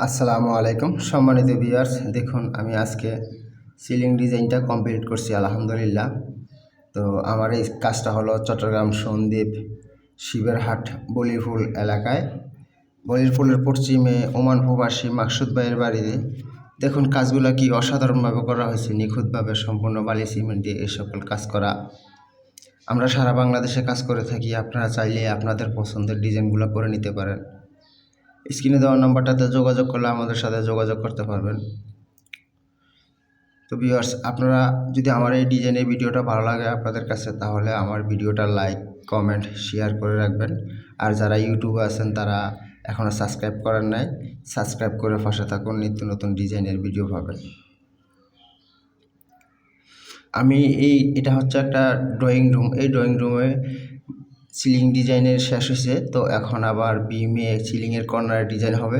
আসসালামু আলাইকুম সম্মানিত ভিউয়ার্স, দেখুন আমি আজকে সিলিং ডিজাইনটা কমপ্লিট করছি আলহামদুলিল্লাহ। তো আমার এই কাজটা হলো চট্টগ্রাম সন্দ্বীপ শিবেরহাট বলিফুল এলাকায়, বলিফুলের পশ্চিমে ওমান প্রবাসী মাকসুদ ভাইয়ের বাড়িতে। দেখুন কাজগুলো কি অসাধারণভাবে করা হয়েছে, নিখুঁতভাবে সম্পূর্ণ বালি সিমেন্ট দিয়ে এই সকল কাজ করা। আমরা সারা বাংলাদেশে কাজ করে থাকি, আপনারা চাইলে আপনাদের পছন্দের ডিজাইনগুলো করে নিতে পারেন। স্ক্রিনে দেওয়া নাম্বারটাতে যোগাযোগ করলে আমাদের সাথে যোগাযোগ করতে পারবেন। তো ভিউয়ার্স, আপনারা যদি আমার এই ডিজাইনের ভিডিওটা ভালো লাগে আপনাদের কাছে, তাহলে আমার ভিডিওটা লাইক কমেন্ট শেয়ার করে রাখবেন। আর যারা ইউটিউবে আছেন তারা এখনও সাবস্ক্রাইব করেন নাই, সাবস্ক্রাইব করে পাশে থাকুন, নিত্য নতুন ডিজাইনের ভিডিও পাবেন। এটা হচ্ছে একটা ড্রয়িং রুম। এই ড্রয়িং রুমে সিলিং ডিজাইনের শেষ হয়েছে, তো এখন আবার বিমে সিলিংয়ের কর্নারের ডিজাইন হবে।